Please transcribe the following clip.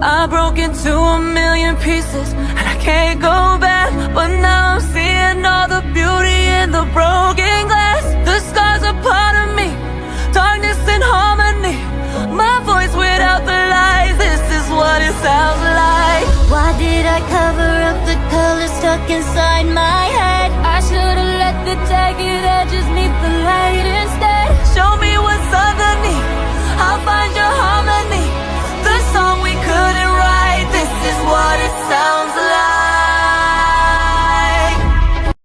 I broke into a million pieces and I can't go back. But now I'm seeing all the beauty in the broken glass. The scars are part of me, darkness and harmony. My voice without the lies, this is what it sounds like. Why did I cover up the color stuck inside my head? I should've let the jagged edges meet the light instead. Show me what's underneath,